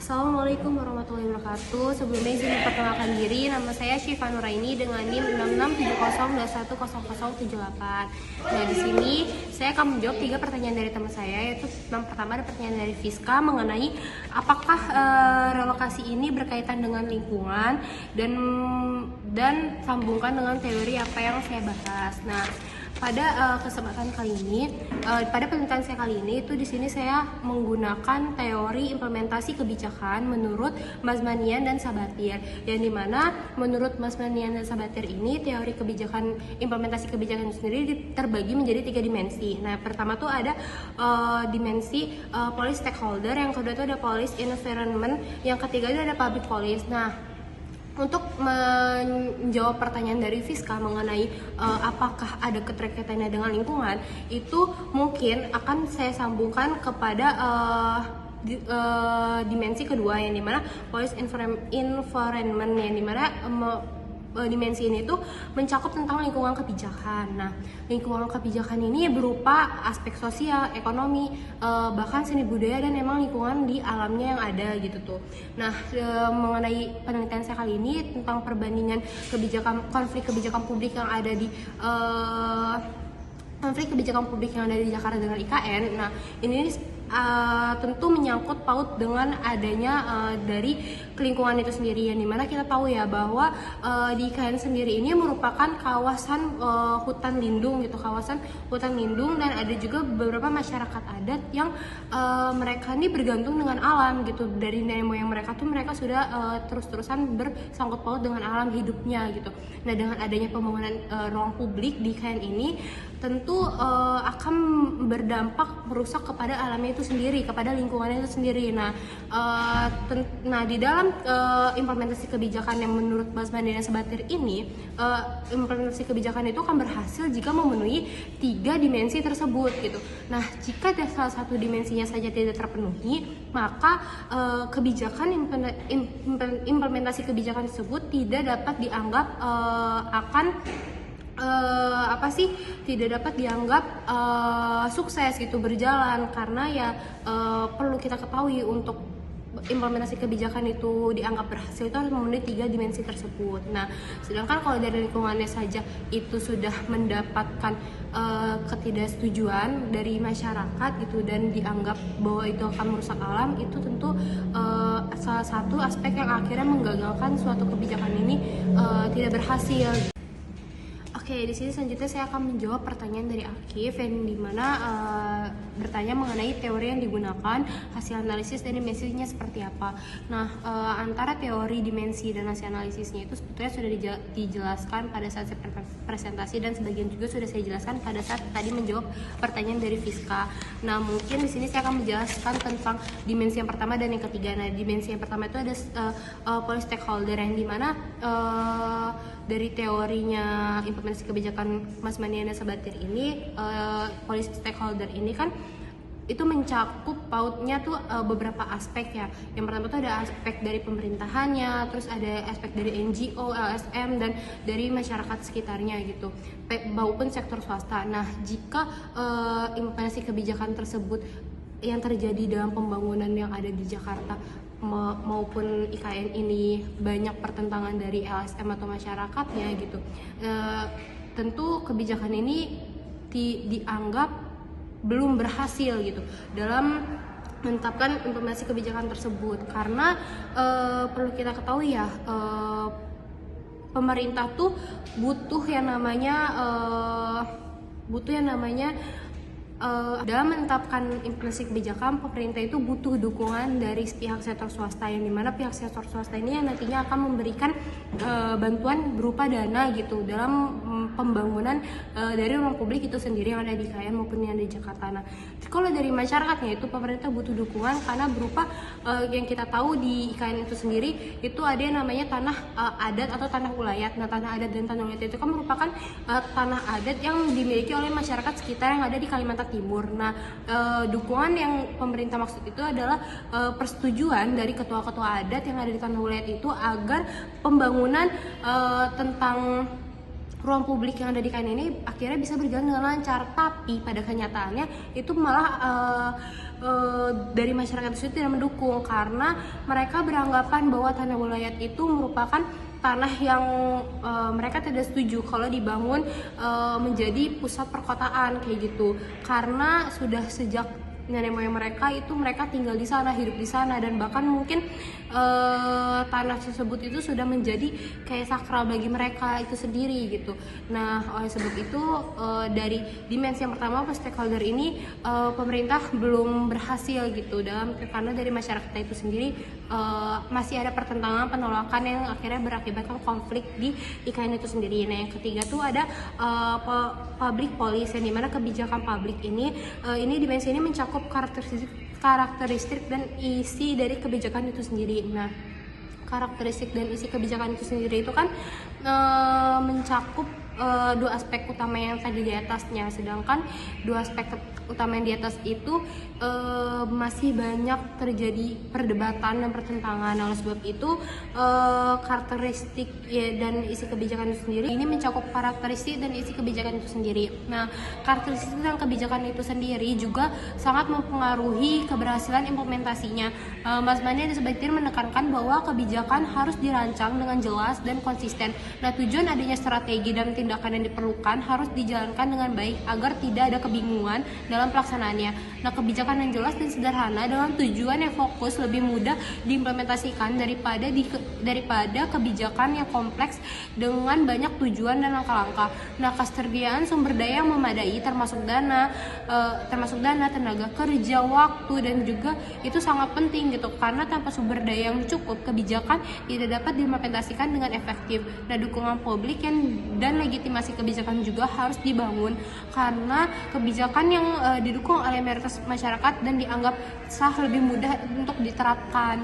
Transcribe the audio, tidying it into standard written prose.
Assalamualaikum warahmatullahi wabarakatuh. Sebelumnya izin memperkenalkan diri, nama saya Syifa Nuraini dengan NIM 6670210078. Nah, di sini saya akan menjawab 3 pertanyaan dari teman saya, yaitu yang pertama ada pertanyaan dari Fiska mengenai apakah relokasi ini berkaitan dengan lingkungan dan sambungkan dengan teori apa yang saya bahas. Nah, pada kesempatan kali ini, pada penelitian saya kali ini itu di sini saya menggunakan teori implementasi kebijakan menurut Mazmanian dan Sabatir. Yang dimana menurut Mazmanian dan Sabatir ini teori kebijakan implementasi kebijakan itu sendiri terbagi menjadi 3 dimensi. Nah, pertama tuh ada dimensi policy stakeholder, yang kedua itu ada policy environment, yang ketiga itu ada public policy. Nah, untuk menjawab pertanyaan dari Fiska mengenai apakah ada keterkaitannya dengan lingkungan, itu mungkin akan saya sambungkan kepada dimensi kedua, yang dimana policy environment, yang dimana dimensi ini tuh mencakup tentang lingkungan kebijakan. Nah, lingkungan kebijakan ini berupa aspek sosial, ekonomi, bahkan seni budaya dan emang lingkungan di alamnya yang ada gitu tuh. Nah, mengenai penelitian saya kali ini tentang perbandingan konflik kebijakan publik yang ada di Jakarta dengan IKN. Nah, ini tentu menyangkut paut dengan adanya dari lingkungan itu sendiri, yang dimana kita tahu ya bahwa di IKN sendiri ini merupakan kawasan hutan lindung gitu, kawasan hutan lindung, dan ada juga beberapa masyarakat adat yang mereka ini bergantung dengan alam gitu. Dari nenek moyang mereka tuh mereka sudah terus-terusan bersangkut paut dengan alam hidupnya gitu. Nah, dengan adanya pembangunan ruang publik di IKN ini tentu akan berdampak merusak kepada alamnya itu sendiri, kepada lingkungannya itu sendiri. Nah, di dalam implementasi kebijakan yang menurut Mazmanian dan Sabatir ini, implementasi kebijakan itu akan berhasil jika memenuhi 3 dimensi tersebut gitu. Nah, jika salah satu dimensinya saja tidak terpenuhi, maka implementasi kebijakan tersebut tidak dapat dianggap tidak dapat dianggap sukses gitu, berjalan, karena ya perlu kita ketahui untuk implementasi kebijakan itu dianggap berhasil itu harus memenuhi 3 dimensi tersebut. Nah, sedangkan kalau dari lingkungannya saja itu sudah mendapatkan ketidaksetujuan dari masyarakat gitu dan dianggap bahwa itu akan merusak alam, itu tentu salah satu aspek yang akhirnya menggagalkan suatu kebijakan ini tidak berhasil. Oke, di sini selanjutnya saya akan menjawab pertanyaan dari Akif, yang dimana bertanya mengenai teori yang digunakan, hasil analisis dan dimensinya seperti apa. Nah, antara teori, dimensi, dan hasil analisisnya itu sebetulnya sudah dijelaskan pada saat saya presentasi, dan sebagian juga sudah saya jelaskan pada saat tadi menjawab pertanyaan dari Fiska. Nah, mungkin di sini saya akan menjelaskan tentang dimensi yang pertama dan yang ketiga. Nah, dimensi yang pertama itu ada policy stakeholder, yang dimana dari teorinya implementasi kebijakan Mazmanian dan Sabatir ini, policy stakeholder ini kan itu mencakup pautnya tuh beberapa aspek ya. Yang pertama tuh ada aspek dari pemerintahannya, terus ada aspek dari NGO, LSM, dan dari masyarakat sekitarnya gitu, maupun sektor swasta. Nah, jika implementasi kebijakan tersebut yang terjadi dalam pembangunan yang ada di Jakarta maupun IKN ini banyak pertentangan dari LSM atau masyarakatnya gitu, tentu kebijakan ini dianggap belum berhasil gitu dalam menetapkan implementasi kebijakan tersebut, karena perlu kita ketahui ya, pemerintah tuh butuh yang namanya dalam menetapkan implementasi kebijakan, pemerintah itu butuh dukungan dari pihak sektor swasta, yang dimana pihak sektor swasta ini yang nantinya akan memberikan bantuan berupa dana gitu dalam pembangunan dari ruang publik itu sendiri yang ada di IKN maupun yang ada di Jakarta. Nah, kalau dari masyarakatnya itu pemerintah butuh dukungan karena berupa yang kita tahu di IKN itu sendiri itu ada yang namanya tanah adat atau tanah ulayat. Nah, tanah adat dan tanah ulayat itu kan merupakan tanah adat yang dimiliki oleh masyarakat sekitar yang ada di Kalimantan Timur. Nah, dukungan yang pemerintah maksud itu adalah persetujuan dari ketua-ketua adat yang ada di tanah ulayat itu agar pembangunan tentang ruang publik yang ada di KN ini akhirnya bisa berjalan dengan lancar. Tapi pada kenyataannya itu malah dari masyarakat itu tidak mendukung, karena mereka beranggapan bahwa tanah wilayah itu merupakan tanah yang mereka tidak setuju kalau dibangun menjadi pusat perkotaan kayak gitu, karena sudah sejak nenek moyang mereka itu mereka tinggal di sana, hidup di sana, dan bahkan mungkin tanah tersebut itu sudah menjadi kayak sakral bagi mereka itu sendiri gitu. Nah, oleh sebab itu dari dimensi yang pertama stakeholder ini pemerintah belum berhasil gitu karena dari masyarakat itu sendiri masih ada pertentangan, penolakan yang akhirnya berakibatkan konflik di IKN itu sendiri. Nah, yang ketiga tuh ada public policy, yang dimana kebijakan publik ini dimensi ini mencakup karakteristik dan isi dari kebijakan itu sendiri. Nah, karakteristik dan isi kebijakan itu sendiri itu kan mencakup dua aspek utama yang tadi di atasnya, sedangkan dua aspek utama yang di atas itu masih banyak terjadi perdebatan dan pertentangan. Oleh sebab itu karakteristik dan isi kebijakan itu sendiri ini mencakup karakteristik dan isi kebijakan itu sendiri. Nah, karakteristik dan kebijakan itu sendiri juga sangat mempengaruhi keberhasilan implementasinya. Mas Mani dan Sebastian menekankan bahwa kebijakan harus dirancang dengan jelas dan konsisten. Nah, tujuan adanya strategi dan tindakan yang diperlukan harus dijalankan dengan baik agar tidak ada kebingungan dalam pelaksanaannya. Nah, kebijakan yang jelas dan sederhana dengan tujuan yang fokus lebih mudah diimplementasikan daripada kebijakan yang kompleks dengan banyak tujuan dan langkah-langkah. Nah, ketersediaan sumber daya yang memadai termasuk dana, tenaga kerja, waktu, dan juga itu sangat penting gitu, karena tanpa sumber daya yang cukup kebijakan tidak dapat diimplementasikan dengan efektif. Nah, dukungan publik dan legitimasi kebijakan juga harus dibangun, karena kebijakan yang didukung oleh mayoritas masyarakat dan dianggap sah lebih mudah untuk diterapkan.